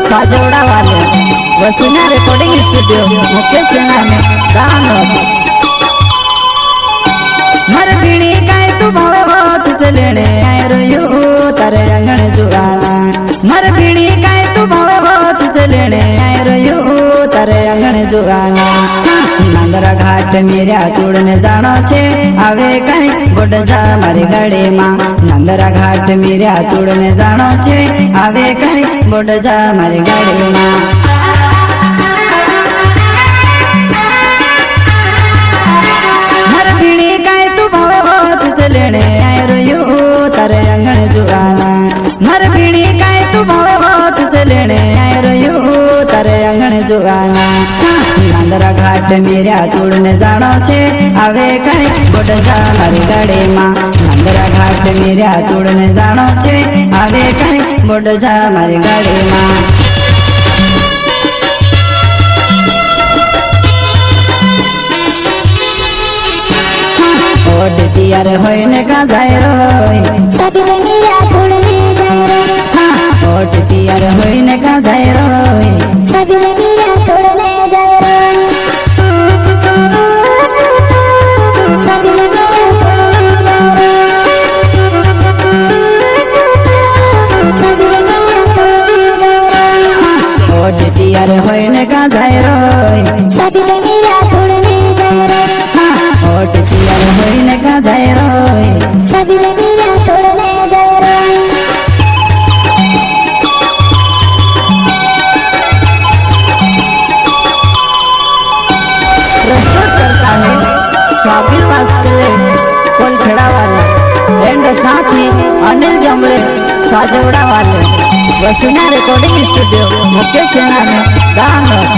साजोड़ा वाले वसुना recording studio Mukesh सेना में दानोद। मर भीड़ी गाय तू भावे बहुत से लेने आए रोयो तारे अंगन जुआना। मर भीड़ी गाय तू भावे बहुत से लेने आए रोयो तारे अंगन जुआना। नांदरा घाट मेरा तोड़ने जानो छे आवे कहीं बोड जा मारी गाड़ी मां। नांदरा घाट मेरा तोड़ने जानो छे आवे कहीं बोड जा मारी गाड़ी मां। मर भीड़ी गाय तू भावे बहुत से लेने आए रोयो तारे अंगन जुआना। मर भीड़ी गाय तू भावे बहुत से लेने आए रोयो तारे अंगन जुआना। नांदरा घाट मेरा तोड़ने जानो छे आवे कहीं बोड जा मारी गाड़ी मां। नांदरा घाट मेरा तोड़ने जानो छे आवे कहीं बोड जा मारी गाड़ी मां। ओड तियार होइने का जाय रोय साबिले मेरा तोड़ने जाए रो। ओड तियार होइने का जाय रोय साबिले मेरा तोड़ने जाए रो। साबिले मेरा तोड़ने जाए रो। साबिले मेरा तोड़ने जाए रो। ओड तियार होइने का जाय रोय साबिले मेरा तोड़ने जाए रो। ओड तियार होइने का जाय रोय साबिले मेरा तोड़ने जाए रो। प्रस्तुत करता है स्वाबिल वास्कले कोलखेड़ा वाले एंड साथ ही अनिल जमरे साजोड़ा वाले वसुना रिकॉर्डिंग स्टूडियो मुकेश सेना में दानोद।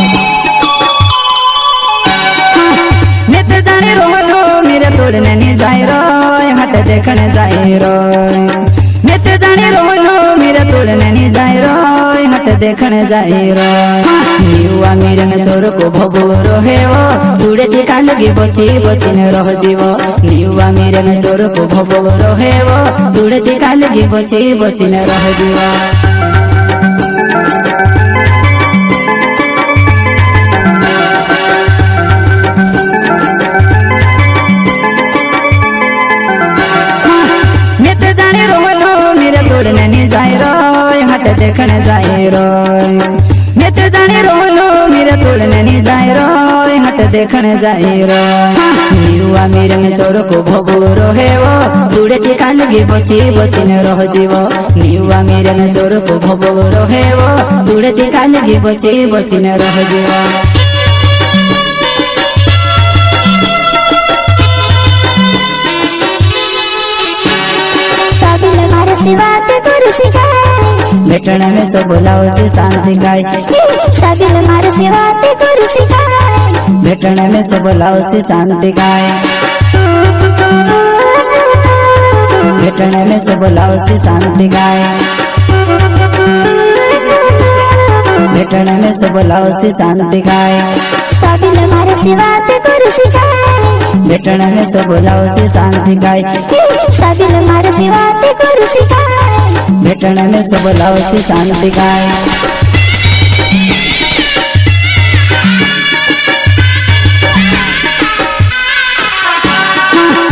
नित जाने रोलो मेरे तोड़ने नहीं जाए रोय हट देखने जाए रोय। नित जाने रोलो मेरे तोड़ने नहीं जाए रोय हट देखने जाए रोय। नियुआ मेरे न छोर को भगो रोहे वो दूरे दिखा लगी बची बची न रह जीवो। नियुआ मेरे न छोर को भगो रोहे वो दूरे दिखा लगी बची बची न रह जीवो। तोड़ने नहीं जाए रोय हट देखने जाए रोय। मैं तो जाने रोलो मेरे तोड़ने नहीं जाए रोय हट देखने जाए रोय। नियुआ मेरे न छोर को भगो रोहे वो दूरे दिखा लगी बची बची न रह जीवो। नियुआ मेरे न छोर को भगो रोहे वो दूरे दिखा लगी बची बची न रह जीवो। साबिले मारे सिवा ते गुरु सिखाए भेटने में सब बुलाओ से शांति गाय। साबिले मारे सिवा ते गुरु सिखाए भेटने में सब बुलाओ से शांति गाय। भेटने में सब बुलाओ से शांति गाय। भेटने में सब बुलाओ से शांति गाय। साबिले मारे सिवा ते गुरु सिखाए भेटने में सब बुलाओ से शांति गाय। साबिले मारे सिवा ते गुरु सिखाए भेटने में सब बुलाओ से शांति गाय।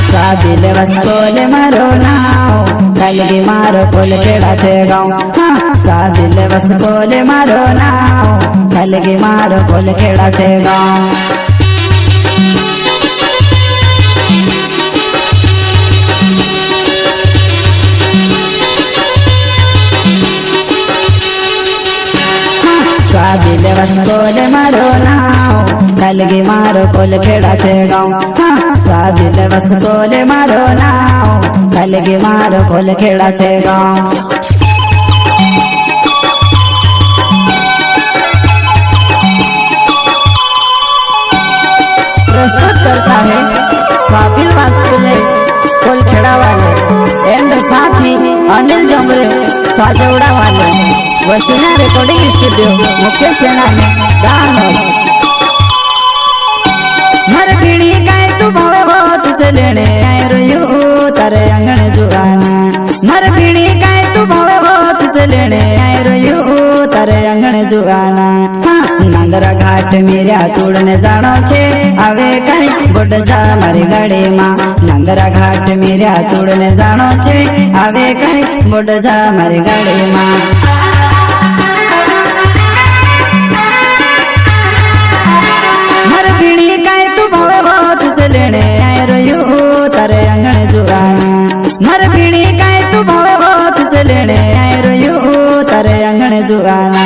साबिले वस्कोले मारो नाव कलगी मारो कोल खेड़ा छे गाँव। साबिले वस्कोले मारो नाव कलगी मारो कोल खेड़ा छे गाँव। साबिले वस्कोले मारो नाव कलगी मारो कोल खेड़ा छे गाँव। साबिले वस्कोले मारो नाव कलगी मारो कोल खेड़ा छे गाँव। प्रस्तुत करता है स्वाबिल वास्कले कोलखेड़ा वाले एंड साथ ही अनिल जमरे साजोड़ा वाले वसुना रिकॉर्डिंग स्टूडियो मुकेश सेना में दानोद। मर भीड़ी गाय तू भावे बहुत से लेने आए रोयो तारे अंगन जुआना। मर भीड़ी गाय तू भावे बहुत से लेने आए रोयो तारे अंगन जुआना नांदरा घाट मेरा तोड़ने जानो छे आवे कई बुड जा मारी गाड़ी मां नांदरा घाट मेरा तोड़ने जानो छे आवे कई बुड जा मारी गाड़ी मां लेने आए रयू तारे अंगण जुआना मर पीणी काए तू भावे हो तुझसे लेने आए रयू तारे अंगण जुआना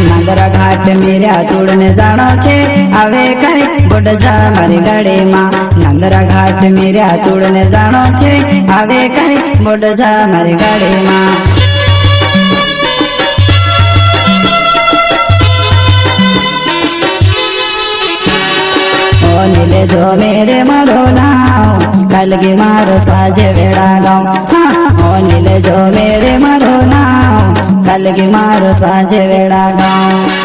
नांदरा घाट मेरा तोड़ने जानो छे आवे कई बुड जा मारी गाड़ी मां नांदरा घाट मेरा तोड़ने जानो छे आवे कई बुड जा मारी गाड़ी मां नीले जो मेरे मरो नाव कलगी मारो साजे वेड़ा गाँव हाँ नीले जो मेरे मरो नाव कलगी मारो साजे वेड़ा गाँव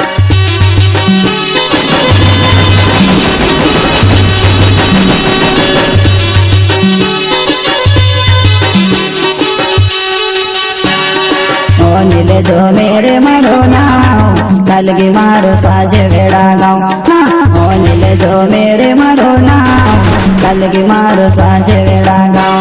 नीले जो मेरे मरो नाव कलगी मारो साजे वेड़ा गाँव हाँ नीले जो मेरे मरो नाव कलगी मारो साजे वेड़ा गाँव